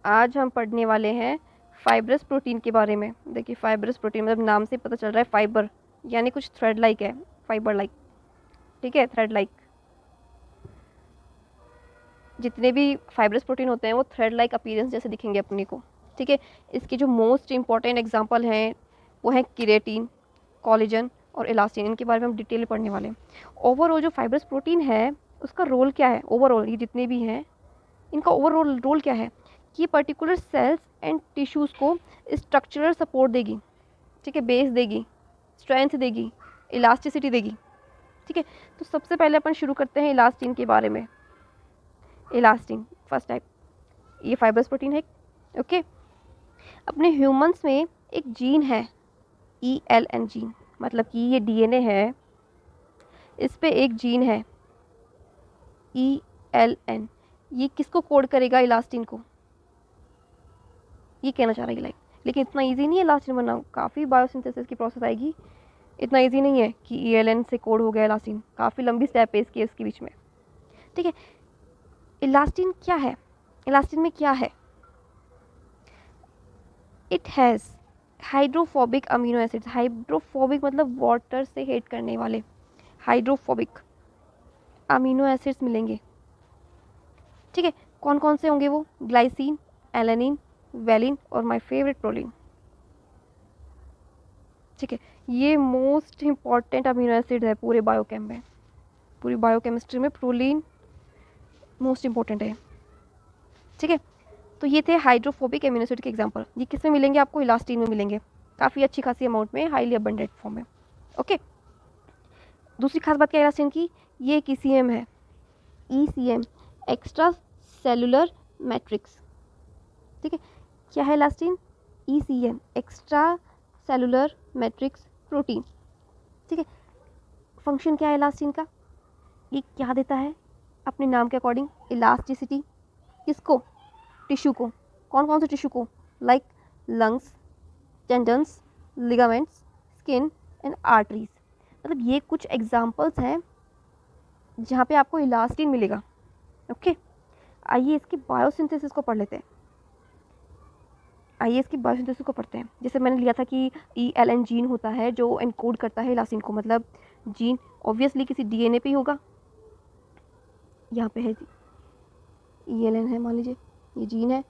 आज हम पढ़ने वाले हैं फाइब्रस प्रोटीन के बारे में। देखिए फाइब्रस प्रोटीन मतलब नाम से पता चल रहा है फाइबर यानी कुछ थ्रेड लाइक है, फाइबर लाइक, ठीक है, थ्रेड लाइक। जितने भी फाइब्रस प्रोटीन होते हैं वो थ्रेड लाइक अपीयरेंस जैसे दिखेंगे अपने को, ठीक है। इसके जो मोस्ट इंपॉर्टेंट एग्जांपल हैं वो हैं केराटिन, कोलेजन और इलास्टिन। इनके बारे में हम डिटेल में पढ़ने वाले हैं। ओवरऑल जो फाइब्रस प्रोटीन है उसका रोल क्या है, ओवरऑल ये जितने भी हैं इनका ओवरऑल रोल क्या है कि ये पर्टिकुलर सेल्स एंड टिश्यूज़ को स्ट्रक्चरल सपोर्ट देगी, ठीक है, बेस देगी, स्ट्रेंथ देगी, इलास्टिसिटी देगी, ठीक है। तो सबसे पहले अपन शुरू करते हैं इलास्टिन के बारे में। इलास्टिन फर्स्ट टाइप, ये फाइब्रस प्रोटीन है, ओके। अपने ह्यूमंस में एक जीन है ELN जीन, मतलब कि ये DNA है, इस पे एक जीन है ELN। ये किसको कोड करेगा, इलास्टिन को, ये कहना चाह रहा है लाइक। लेकिन इतना इजी नहीं है इलास्टिन बनना, काफ़ी बायोसिंथेसिस की प्रोसेस आएगी। इतना इजी नहीं है कि ELN से कोड हो गया इलास्टिन, काफ़ी लंबी स्टेप है इसके इसके बीच में, ठीक है। इलास्टिन क्या है, इलास्टिन में क्या है, it has hydrophobic amino acids. Hydrophobic मतलब वाटर से हेट करने वाले, हाइड्रोफोबिक अमीनो एसिड्स मिलेंगे, ठीक है। कौन कौन से होंगे वो, ग्लाइसिन, एलानिन, वेलिन और माय फेवरेट प्रोलिन, ठीक है। ये मोस्ट इंपॉर्टेंट अमीनो एसिड है पूरे बायोकेम में, पूरी बायोकेमिस्ट्री में प्रोलिन मोस्ट इंपॉर्टेंट है, ठीक है। तो ये थे हाइड्रोफोबिक अमीनो एसिड के एग्जांपल। ये किस में मिलेंगे आपको, इलास्टिन में मिलेंगे, काफ़ी अच्छी खासी अमाउंट में, हाईली अबंडेंट फॉर्म में, ओके। दूसरी खास बात क्या है इलास्टिन की, ये एक ECM है, ECM, एक्स्ट्रा सेलुलर मैट्रिक्स, ठीक है। क्या है elastin, ECM, extra cellular matrix protein, ठीक है। फंक्शन क्या है इलास्टिन का, ये क्या देता है अपने नाम के अकॉर्डिंग, इलास्टिसिटी, किसको, टिश्यू को। कौन कौन से टिश्यू को, like lungs, tendons, ligaments, skin and arteries. मतलब ये कुछ एग्जांपल्स हैं जहाँ पे आपको इलास्टिन मिलेगा, ओके। आइए इसकी बायोसिंथेसिस को पढ़ लेते हैं, आइए इसकी बायोसिंथेसिस को पढ़ते हैं। जैसे मैंने लिया था कि ELN जीन होता है जो एनकोड करता है इलास्टिन को, मतलब जीन ऑब्वियसली किसी DNA पे ही होगा, यहाँ पे है ELN है, मान लीजिए ये जीन है,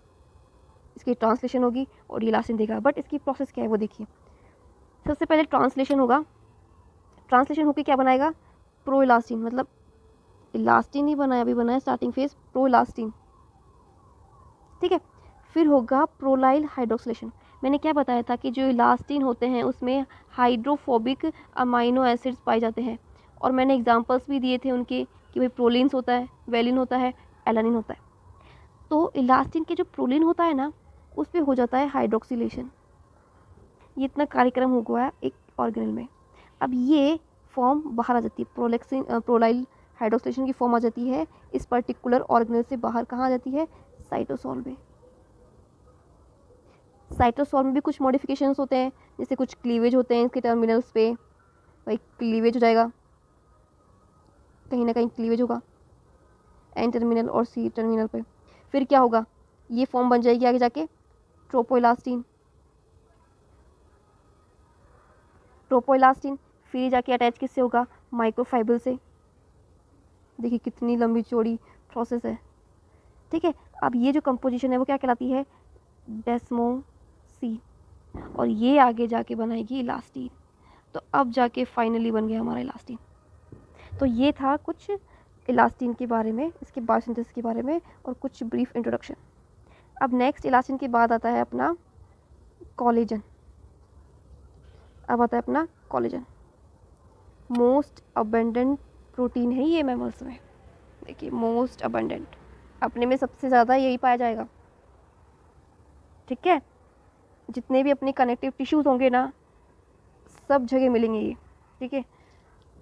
इसकी ट्रांसलेशन होगी और ये इलास्टिन देगा। बट इसकी प्रोसेस क्या है वो देखिए। सबसे पहले ट्रांसलेशन होगा, ट्रांसलेशन होकर क्या बनाएगा, प्रो इलास्टिन, मतलब इलास्टिन ही बनाया, अभी बनाया स्टार्टिंग फेज प्रो इलास्टिन, ठीक है। फिर होगा प्रोलाइल हाइड्रोक्सिलेशन। मैंने क्या बताया था कि जो इलास्टिन होते हैं उसमें हाइड्रोफोबिक अमाइनो एसिड्स पाए जाते हैं, और मैंने एग्जांपल्स भी दिए थे उनके कि भाई प्रोलिन्स होता है, वेलिन होता है, एलानिन होता है। तो इलास्टिन के जो प्रोलिन होता है ना उस पर हो जाता है हाइड्रोक्सिलेशन। ये इतना कार्यक्रम हो गया एक ऑर्गेनल में। अब ये फॉर्म बाहर आ जाती है, प्रोलाइल हाइड्रोक्सिलेशन की फॉर्म आ जाती है इस पर्टिकुलर ऑर्गेनल से बाहर, कहाँ आ जाती है, साइटोसोल में। साइटोसोल में भी कुछ मॉडिफिकेशंस होते हैं, जैसे कुछ क्लीवेज होते हैं इसके टर्मिनल्स पे, भाई क्लीवेज हो जाएगा, कहीं ना कहीं क्लीवेज होगा एन टर्मिनल और C टर्मिनल पे। फिर क्या होगा, ये फॉर्म बन जाएगी आगे जाके ट्रोपोइलास्टिन, ट्रोपोइलास्टिन फिर जाके अटैच किससे होगा, माइक्रोफाइबर से। देखिए कितनी लंबी चौड़ी प्रोसेस है, ठीक है। अब ये जो कंपोजिशन है वो क्या कहलाती है, डेस्मो C, और ये आगे जाके बनाएगी इलास्टिन। तो अब जाके फाइनली बन गया हमारा इलास्टिन। तो ये था कुछ इलास्टिन के बारे में, इसके बायोसिंथेसिस के बारे में और कुछ ब्रीफ इंट्रोडक्शन। अब नेक्स्ट इलास्टिन के बाद आता है अपना कोलेजन। अब आता है अपना कोलेजन, मोस्ट अबंडेंट प्रोटीन है ये मैमल्स में। देखिए मोस्ट अबंडेंट, अपने में सबसे ज़्यादा यही पाया जाएगा, ठीक है। जितने भी अपने कनेक्टिव टिश्यूज़ होंगे ना सब जगह मिलेंगे ये, ठीक है।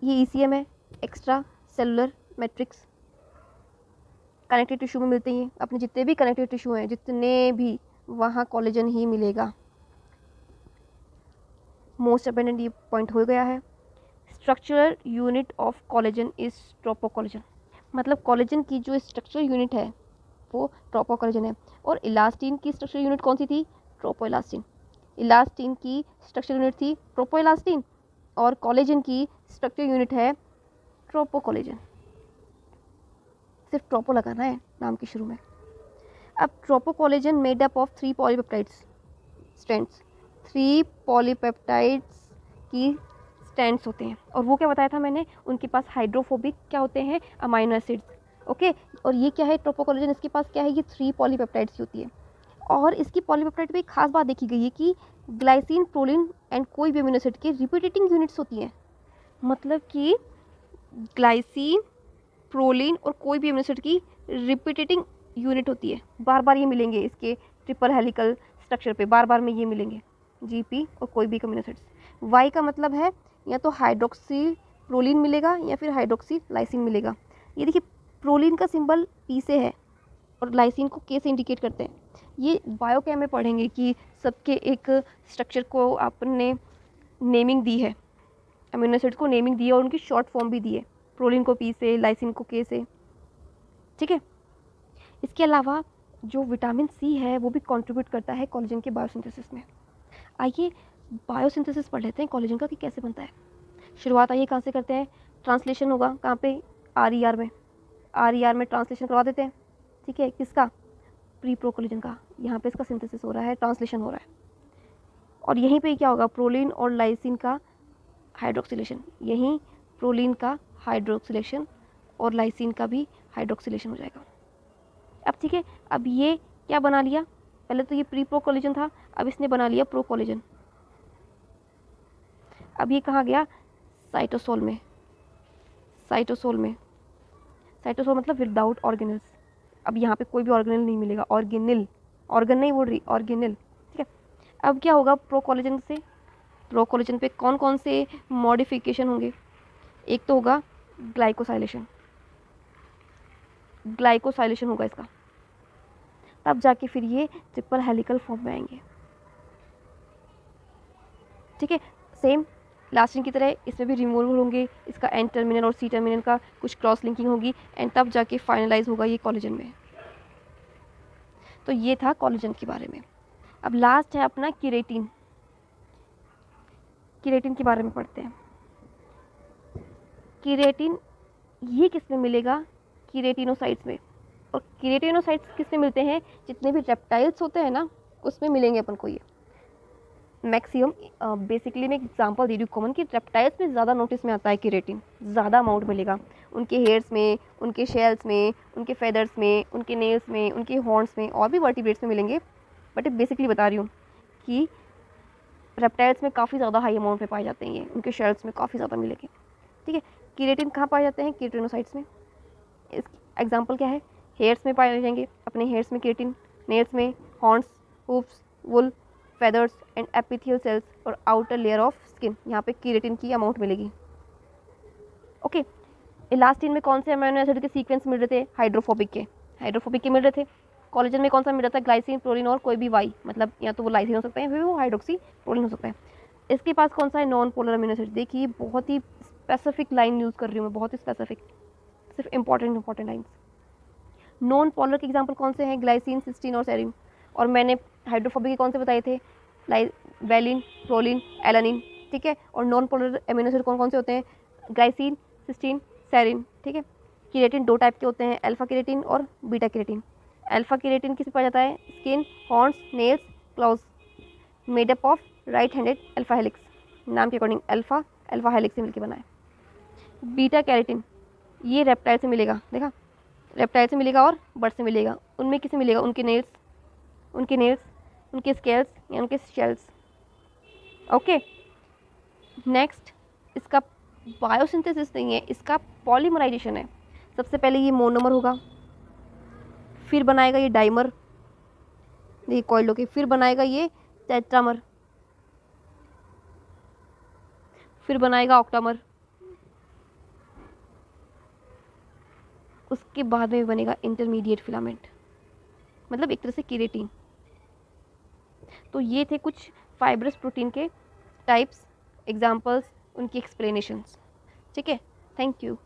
ये ECM है, extra cellular matrix, connective tissue में मिलते ही, अपने जितने भी कनेक्टिव टिश्यू हैं जितने भी, वहाँ कोलेजन ही मिलेगा। मोस्ट अबंडेंट ये पॉइंट हो गया है। Structural unit of collagen is tropocollagen, मतलब कोलेजन की जो स्ट्रक्चरल यूनिट है ट्रोपो कोलेजन है। और इलास्टिन की स्ट्रक्चर यूनिट कौन सी थी? ट्रोपो इलास्टिन। इलास्टिन की स्ट्रक्चर यूनिट थी ट्रोपो इलास्टिन और कोलेजन की स्ट्रक्चर यूनिट है ट्रोपो कोलेजन। सिर्फ ट्रोपो लगाना है नाम के शुरू में। अब ट्रोपो collagen made up of 3 polypeptides strands. 3 polypeptides की स्ट्रैंड्स होते हैं। और वो क्या बताया था मैंने, उनके पास हाइड्रोफोबिक क्या होते हैं? Amino acids. ओके, और ये क्या है ट्रोपो कोलेजन, इसके पास क्या है? ये 3 पॉलीपेप्टाइड्स की होती है। और इसकी पॉलीपेप्टाइड पे एक खास बात देखी गई है कि ग्लाइसिन, प्रोलिन एंड कोई भी अमीनो एसिड की रिपीटेटिंग यूनिट्स होती हैं। मतलब कि ग्लाइसिन, प्रोलिन और कोई भी अमीनो एसिड की रिपीटेटिंग यूनिट होती है। बार बार ये मिलेंगे इसके ट्रिपल हेलिकल स्ट्रक्चर पे, बार बार में ये मिलेंगे जीपी और कोई भी अमीनो एसिड्स। वाई का मतलब है या तो हाइड्रोक्सी प्रोलिन मिलेगा या फिर हाइड्रोक्सी लाइसिन मिलेगा। ये देखिए प्रोलिन का सिंबल पी से है और लाइसिन को के से इंडिकेट करते हैं। ये बायोकेम में पढ़ेंगे कि सबके एक स्ट्रक्चर को आपने नेमिंग दी है, अमीनो एसिड्स को नेमिंग दी है और उनकी शॉर्ट फॉर्म भी दी है, प्रोलिन को पी से, लाइसिन को के से। ठीक है, इसके अलावा जो विटामिन सी है वो भी कंट्रीब्यूट करता है कोलेजन के बायोसिंथेसिस में। आइए बायोसिंथेसिस पढ़ लेते हैं कोलेजन का कि कैसे बनता है। शुरुआत आइए कहाँ से करते हैं? ट्रांसलेशन होगा कहाँ पे? आर में। आर में ट्रांसलेशन करवा देते हैं। ठीक है, किसका? प्री प्रो कोलेजन का। यहाँ पे इसका सिंथेसिस हो रहा है, ट्रांसलेशन हो रहा है। और यहीं पे क्या होगा? प्रोलिन और लाइसिन का हाइड्रोक्सिलेशन। यहीं प्रोलिन का हाइड्रोक्सिलेशन और लाइसिन का भी हाइड्रोक्सिलेशन हो जाएगा। अब ठीक है, अब ये क्या बना लिया? पहले तो ये प्री प्रो कोलेजन था, अब इसने बना लिया प्रो कोलेजन। अब ये कहाँ गया? साइटोसोल में। साइटोसोल में, साइटोसोल मतलब विदाउट ऑर्गेनल्स। अब यहाँ पे कोई भी ऑर्गेनल नहीं मिलेगा, ऑर्गेनल, ऑर्गन नहीं बोल रही, ऑर्गेनल। ठीक है, अब क्या होगा प्रो कोलेजन से? प्रो कोलेजन पे कौन कौन से मॉडिफिकेशन होंगे? एक तो होगा ग्लाइकोसाइलेशन, ग्लाइकोसाइलेशन होगा इसका, तब जाके फिर ये ट्रिपल हेलिकल फॉर्म में आएंगे। ठीक है, सेम लास्टिन की तरह इसमें भी रिमूवल होंगे, इसका एन टर्मिनल और सी टर्मिनल का कुछ क्रॉस लिंकिंग होगी एंड तब जाके फाइनलाइज होगा ये कोलेजन में। तो ये था कोलेजन के बारे में। अब लास्ट है अपना केराटिन। केराटिन के बारे में पढ़ते हैं। केराटिन ये किस में मिलेगा? केराटिनोसाइट्स में। और केराटिनोसाइट्स किस में मिलते हैं? जितने भी रेप्टाइल्स होते हैं ना उसमें मिलेंगे अपन को ये मैक्सिमम। बेसिकली मैं एग्जांपल दे रही हूँ कॉमन कि रेप्टाइल्स में ज़्यादा नोटिस में आता है केराटिन, ज़्यादा अमाउंट मिलेगा उनके हेयर्स में, उनके शेल्स में, उनके फेदर्स में, उनके नेल्स में, उनके हॉर्न्स में और भी वर्टिब्रेट्स में मिलेंगे। बट बेसिकली बता रही हूँ कि रेप्टाइल्स में काफ़ी ज़्यादा हाई अमाउंट में पाए जाते हैं ये, उनके शेल्स में काफ़ी ज़्यादा मिलेंगे। ठीक है, केराटिन कहाँ पाए जाते हैं? केराटिनोसाइट्स में। इस एग्जाम्पल क्या है? हेयर्स में पाए जाएंगे, अपने हेयर्स में केराटिन, नेल्स में, horns, hooves, wool, feathers and epithelial cells और आउटर लेयर ऑफ स्किन, यहाँ पे केराटिन की अमाउंट मिलेगी। ओके, इलास्टिन में कौन से अमीनो एसिड के सीक्वेंस मिल रहे थे? हाइड्रोफोबिक के, हाइड्रोफोबिक के मिल रहे थे। कोलेजन में कौन सा मिल रहा था? ग्लाइसिन, प्रोलिन और कोई भी वाई, मतलब या तो वो लाइसिन हो सकता है फिर वो हाइड्रोक्सी प्रोलिन हो सकता है। इसके पास कौन सा है? Non polar amino acid. देखिए बहुत ही स्पेसिफिक लाइन यूज़ कर रही हूँ मैं, बहुत ही स्पेसिफिक, सिर्फ इंपॉर्टेंट लाइन्स। नॉन पोलर के एग्जाम्पल कौन से हैं? ग्लाइसिन, सिस्टीन और सेरिन। और मैंने हाइड्रोफोबिक के कौन से बताए थे? Valine, proline, alanine. ठीक है, और नॉन पोलर अमीनो एसिड कौन कौन से होते हैं? Glycine, cysteine, serine. ठीक है, केराटिन 2 टाइप के होते हैं, अल्फा केराटिन और बीटा केराटिन। अल्फा केराटिन किस पाया जाता है? Skin, horns, nails, claws, made up of right handed alpha helix. नाम के अकॉर्डिंग अल्फा हेलिक्स से मिलकर बना है। बीटा कैरेटिन ये रेप्टाइल से मिलेगा, देखा, रेप्टाइल से मिलेगा और बर्ड से मिलेगा। उनमें किससे मिलेगा? उनके नेल्स, उनके स्केल्स या उनके शेल्स। ओके, नेक्स्ट इसका बायोसिंथेसिस नहीं है, इसका पॉलीमराइजेशन है। सबसे पहले ये मोनोमर होगा, फिर बनाएगा ये डाइमर, देखिए कॉइल्ड होके, फिर बनाएगा ये टेट्रामर, फिर बनाएगा ऑक्टामर, उसके बाद में बनेगा इंटरमीडिएट फिलामेंट, मतलब एक तरह से केराटिन। तो ये थे कुछ फाइब्रस प्रोटीन के टाइप्स, एग्जांपल्स, उनकी एक्सप्लेनेशंस। ठीक है, थैंक यू।